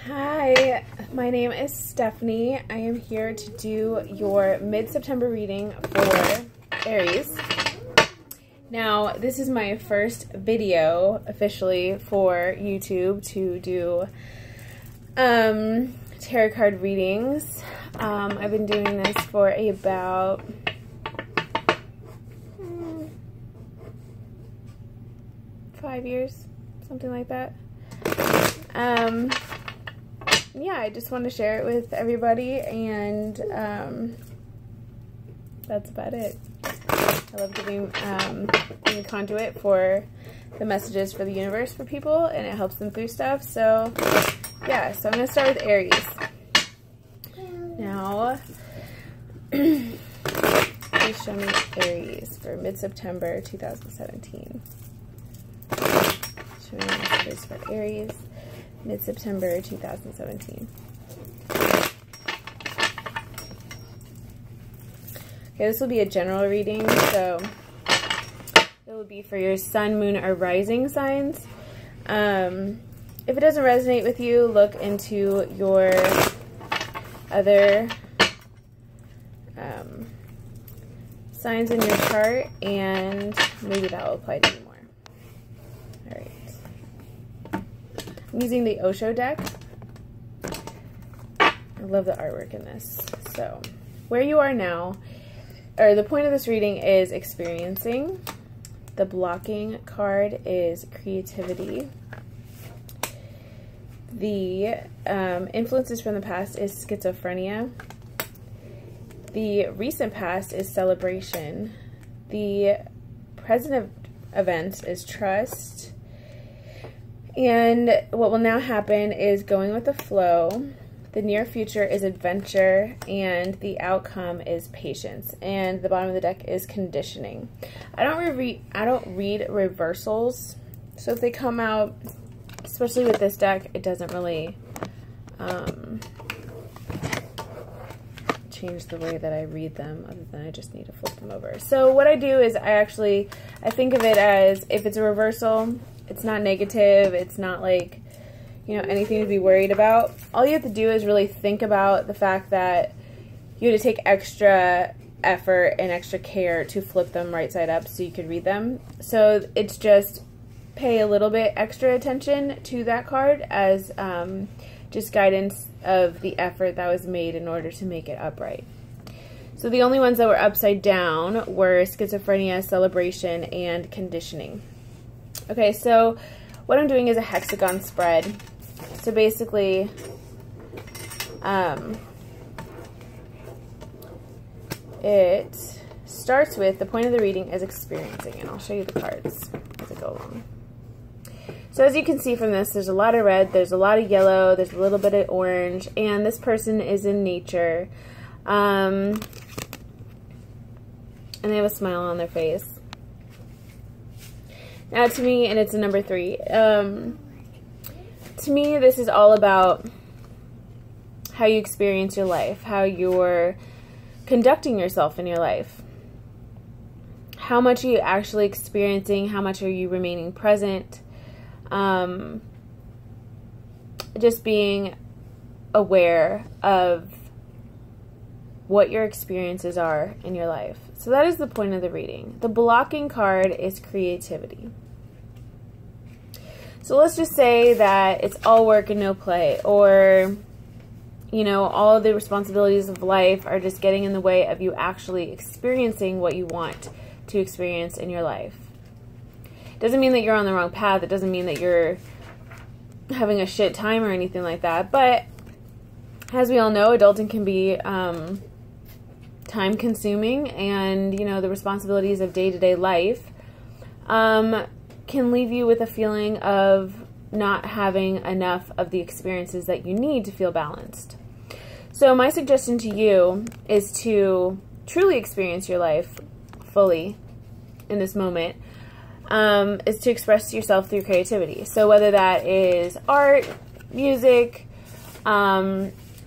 Hi, my name is Stephanie. I am here to do your mid-September reading for Aries. Now, this is my first video officially for YouTube to do tarot card readings. I've been doing this for about 5 years, something like that. Yeah, I just want to share it with everybody, and that's about it. I love being a conduit for the messages for the universe for people, and it helps them through stuff. So yeah, so I'm going to start with Aries. Now, please show me Aries for mid-September 2017. Show me messages for Aries, mid-September 2017. Okay, this will be a general reading, so it will be for your sun, moon, or rising signs. If it doesn't resonate with you, look into your other signs in your chart, and maybe that will apply to you more. All right. I'm using the Osho deck. I love the artwork in this. So, where you are now, or the point of this reading is experiencing. The blocking card is creativity. The influences from the past is schizophrenia. The recent past is celebration. The present event is trust. And what will now happen is going with the flow. The near future is adventure, and the outcome is patience. And the bottom of the deck is conditioning. I don't read reversals, so if they come out, especially with this deck, it doesn't really change the way that I read them, other than I just need to flip them over. So what I do is I think of it as, if it's a reversal, it's not negative, it's not like, you know, anything to be worried about. All you have to do is really think about the fact that you had to take extra effort and extra care to flip them right side up so you could read them. So it's just pay a little bit extra attention to that card as just guidance of the effort that was made in order to make it upright. So the only ones that were upside down were schizophrenia, celebration, and conditioning. Okay, so what I'm doing is a hexagon spread. So basically, it starts with, the point of the reading is experiencing, and I'll show you the cards as I go along. So as you can see from this, there's a lot of red, there's a lot of yellow, there's a little bit of orange, and this person is in nature. And they have a smile on their face. Now to me, and it's a number 3, to me this is all about how you experience your life, how you're conducting yourself in your life. How much are you actually experiencing? How much are you remaining present? Just being aware of what your experiences are in your life. So that is the point of the reading. The blocking card is creativity. So let's just say that it's all work and no play, or, you know, all the responsibilities of life are just getting in the way of you actually experiencing what you want to experience in your life. It doesn't mean that you're on the wrong path. It doesn't mean that you're having a shit time or anything like that. But as we all know, adulting can be time consuming, and, you know, the responsibilities of day-to-day life can leave you with a feeling of not having enough of the experiences that you need to feel balanced. So my suggestion to you is to truly experience your life fully in this moment, is to express yourself through creativity. So whether that is art, music,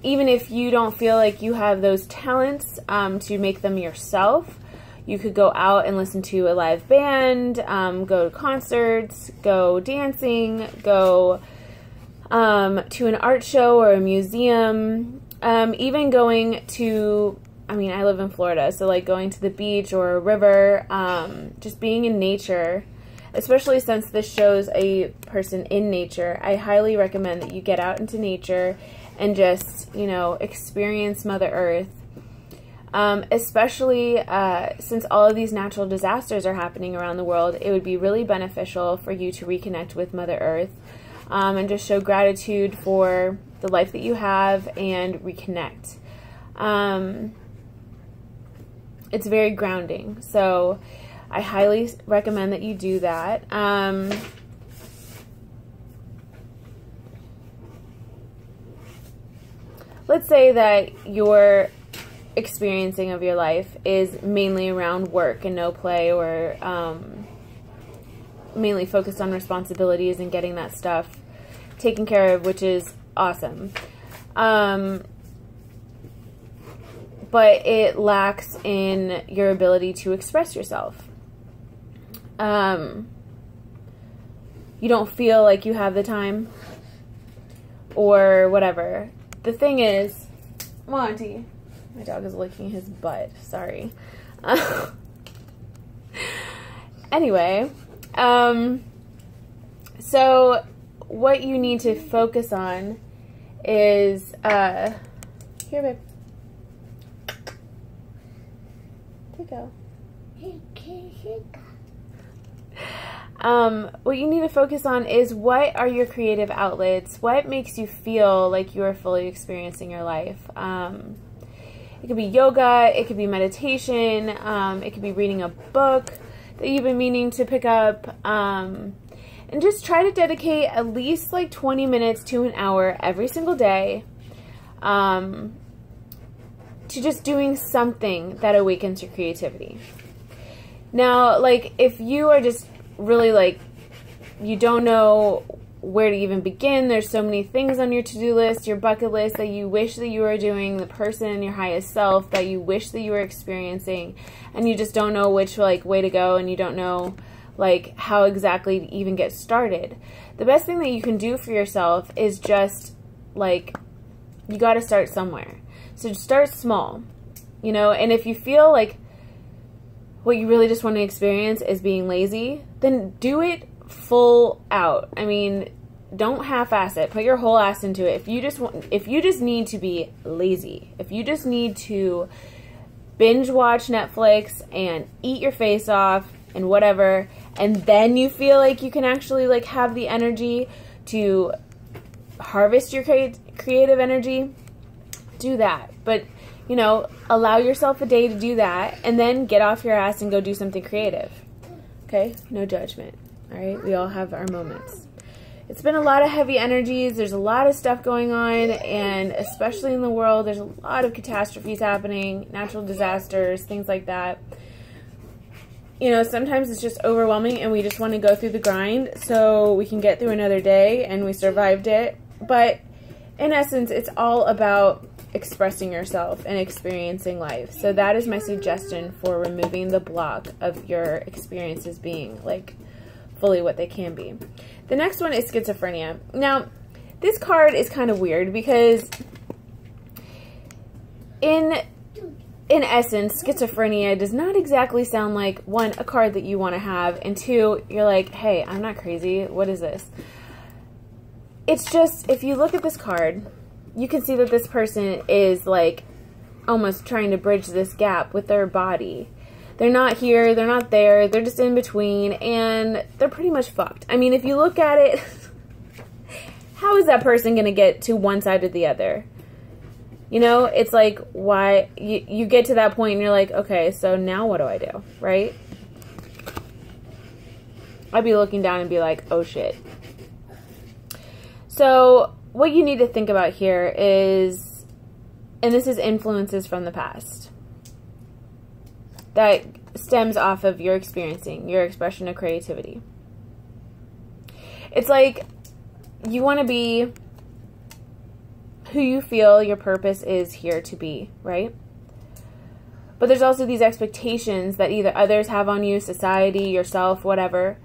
even if you don't feel like you have those talents to make them yourself, you could go out and listen to a live band, go to concerts, go dancing, go to an art show or a museum, even going to, I mean, I live in Florida, so like going to the beach or a river, just being in nature, especially since this shows a person in nature. I highly recommend that you get out into nature and just, you know, experience Mother Earth. Especially since all of these natural disasters are happening around the world, it would be really beneficial for you to reconnect with Mother Earth, and just show gratitude for the life that you have and reconnect. It's very grounding, so I highly recommend that you do that. Let's say that your experiencing of your life is mainly around work and no play, or mainly focused on responsibilities and getting that stuff taken care of, which is awesome. But it lacks in your ability to express yourself. You don't feel like you have the time or whatever. The thing is, Monty, my dog is licking his butt. Sorry. Anyway, so what you need to focus on is, here, babe. Take go. What you need to focus on is, what are your creative outlets? What makes you feel like you are fully experiencing your life? It could be yoga, it could be meditation, it could be reading a book that you've been meaning to pick up, and just try to dedicate at least like 20 minutes to an hour every single day to just doing something that awakens your creativity. Now, like, if you are just really like, you don't know where to even begin, there's so many things on your to-do list, your bucket list that you wish that you were doing, the person, your highest self that you wish that you were experiencing, and you just don't know which like way to go, and you don't know like how exactly to even get started. The best thing that you can do for yourself is just like, you got to start somewhere. So just start small, you know, and if you feel like what you really just want to experience is being lazy, then do it full out. I mean, don't half-ass it. Put your whole ass into it. If you just need to be lazy, if you just need to binge watch Netflix and eat your face off and whatever, and then you feel like you can actually like have the energy to harvest your creative energy, do that. But, you know, allow yourself a day to do that, and then get off your ass and go do something creative. Okay? No judgment. All right? We all have our moments. It's been a lot of heavy energies. There's a lot of stuff going on, and especially in the world, there's a lot of catastrophes happening, natural disasters, things like that. You know, sometimes it's just overwhelming, and we just want to go through the grind so we can get through another day, and we survived it. But in essence, it's all about expressing yourself and experiencing life. So that is my suggestion for removing the block of your experiences being like fully what they can be. The next one is schizophrenia. Now, this card is kind of weird because in essence, schizophrenia does not exactly sound like, one, a card that you want to have, and two, you're like, hey, I'm not crazy. What is this? It's just, if you look at this card, you can see that this person is like almost trying to bridge this gap with their body. They're not here, they're not there, they're just in between, and they're pretty much fucked. I mean, if you look at it, how is that person going to get to one side or the other? You know, it's like, why, you get to that point and you're like, okay, so now what do I do, right? I'd be looking down and be like, oh shit. So what you need to think about here is, and this is influences from the past that stems off of your experiencing, your expression of creativity. It's like you want to be who you feel your purpose is here to be, right? But there's also these expectations that either others have on you, society, yourself, whatever.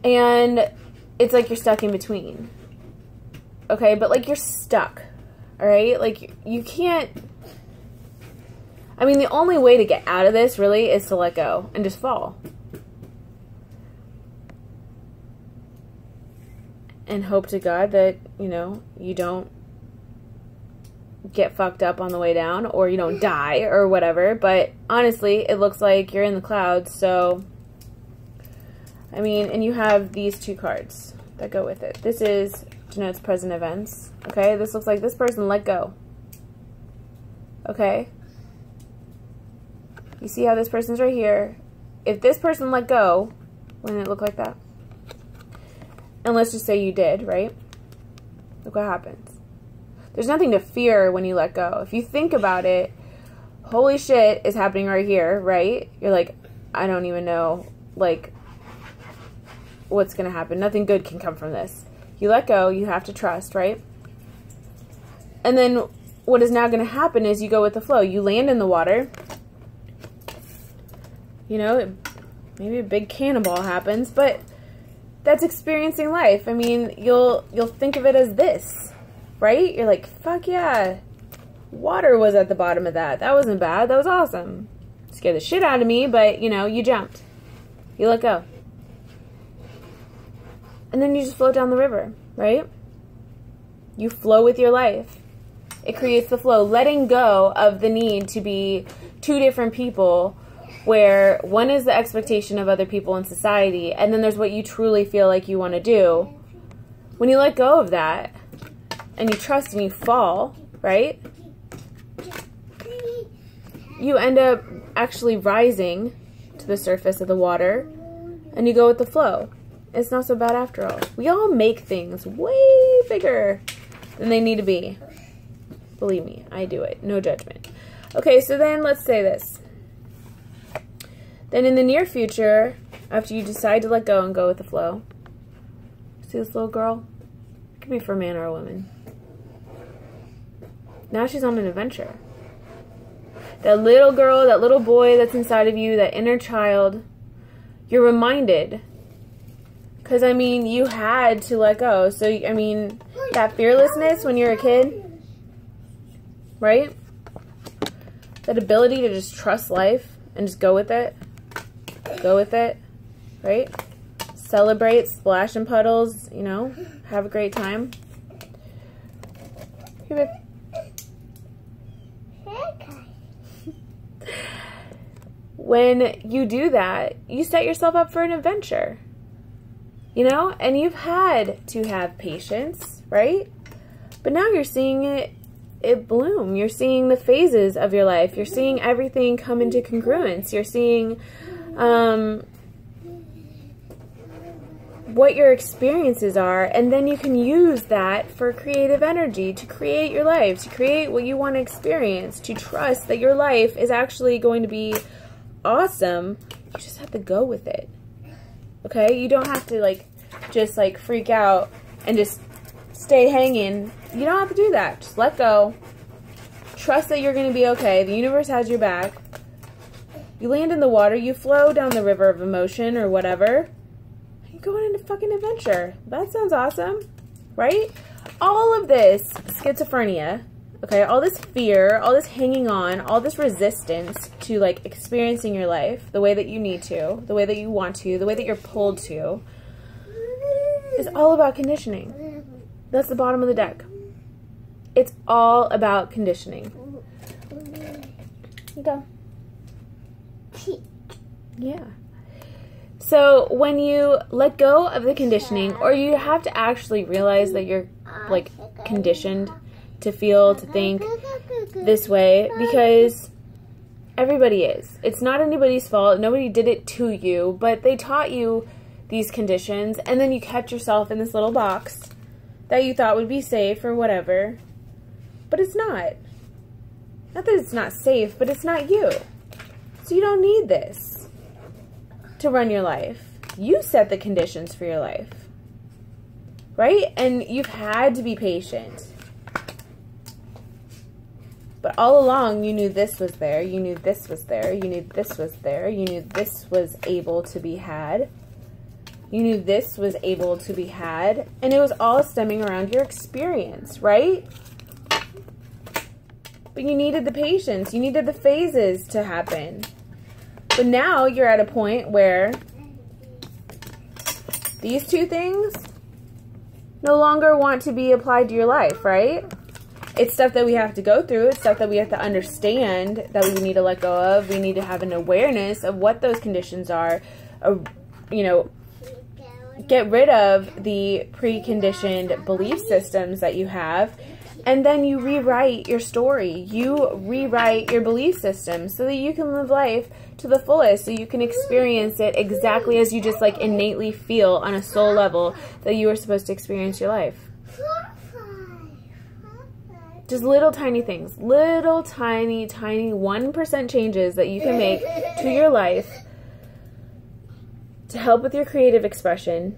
And it's like you're stuck in between. okay? But like you're stuck, all right? Like you can't, I mean, the only way to get out of this really is to let go and just fall. And hope to God that, you know, you don't get fucked up on the way down, or you don't die or whatever. But honestly, it looks like you're in the clouds. So, I mean, and you have these two cards that go with it. This is denotes present events. Okay, this looks like this person let go. Okay, you see how this person's right here. If this person let go, wouldn't it look like that? And let's just say you did, right? Look what happens. There's nothing to fear when you let go. If you think about it, holy shit is happening right here, right? You're like, I don't even know, like, what's going to happen. Nothing good can come from this. You let go, you have to trust, right? And then what is now going to happen is you go with the flow. You land in the water. You know, maybe a big cannonball happens, but that's experiencing life. I mean, you'll think of it as this, right? You're like, fuck yeah, water was at the bottom of that. That wasn't bad. That was awesome. Scared the shit out of me, but, you know, you jumped. You let go. And then you just float down the river, right? You flow with your life. It creates the flow. Letting go of the need to be two different people, where one is the expectation of other people in society, and then there's what you truly feel like you want to do. When you let go of that, and you trust and you fall, right? You end up actually rising to the surface of the water, and you go with the flow. It's not so bad after all. We all make things way bigger than they need to be. Believe me, I do it. No judgment. Okay, so then let's say this. Then in the near future, after you decide to let go and go with the flow, see this little girl? It could be for a man or a woman. Now she's on an adventure. That little girl, that little boy that's inside of you, that inner child, you're reminded. Because, I mean, you had to let go. So, I mean, that fearlessness when you're a kid, right? That ability to just trust life and just go with it. Go with it, right? Celebrate, splash in puddles, you know, have a great time. Here, babe. When you do that, you set yourself up for an adventure, you know, and you've had to have patience, right? But now you're seeing it bloom. You're seeing the phases of your life. You're seeing everything come into congruence. You're seeing what your experiences are, and then you can use that for creative energy to create your life, to create what you want to experience, to trust that your life is actually going to be awesome. You just have to go with it. Okay? You don't have to like just like freak out and just stay hanging. You don't have to do that. Just let go. Trust that you're going to be okay. The universe has your back. You land in the water, you flow down the river of emotion or whatever. You're going into fucking adventure. That sounds awesome, right? All of this schizophrenia, okay, all this fear, all this hanging on, all this resistance to like experiencing your life the way that you need to, the way that you want to, the way that you're pulled to, is all about conditioning. That's the bottom of the deck. It's all about conditioning. You go. Yeah. So when you let go of the conditioning, or you have to actually realize that you're like conditioned to feel, to think this way, because everybody is. It's not anybody's fault. Nobody did it to you, but they taught you these conditions, and then you kept yourself in this little box that you thought would be safe or whatever, but it's not. Not that it's not safe, but it's not you. So you don't need this to run your life. You set the conditions for your life, right? And you've had to be patient. But all along, you knew this was there. You knew this was there. You knew this was there. You knew this was able to be had. You knew this was able to be had, and it was all stemming around your experience, right? But you needed the patience. You needed the phases to happen. But now you're at a point where these two things no longer want to be applied to your life, right? It's stuff that we have to go through. It's stuff that we have to understand that we need to let go of. We need to have an awareness of what those conditions are. You know, get rid of the preconditioned belief systems that you have. And then you rewrite your story. You rewrite your belief system so that you can live life to the fullest, so you can experience it exactly as you just like innately feel on a soul level that you are supposed to experience your life. Just little tiny things, little tiny 1% changes that you can make to your life to help with your creative expression,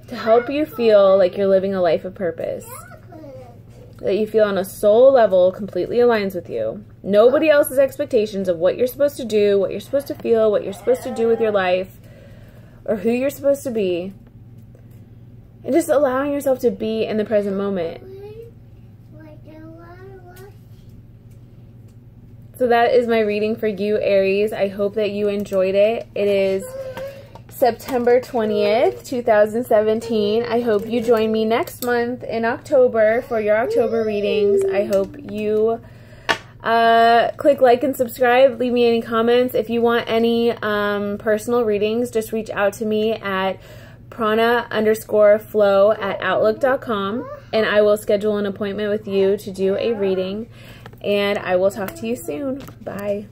to help you feel like you're living a life of purpose. That you feel on a soul level completely aligns with you. Nobody else's expectations of what you're supposed to do, what you're supposed to feel, what you're supposed to do with your life, or who you're supposed to be. And just allowing yourself to be in the present moment. So that is my reading for you, Aries. I hope that you enjoyed it. It is September 20th, 2017. I hope you join me next month in October for your October readings. I hope you click like and subscribe. Leave me any comments. If you want any personal readings, just reach out to me at prana_flow@outlook.com, and I will schedule an appointment with you to do a reading. And I will talk to you soon. Bye.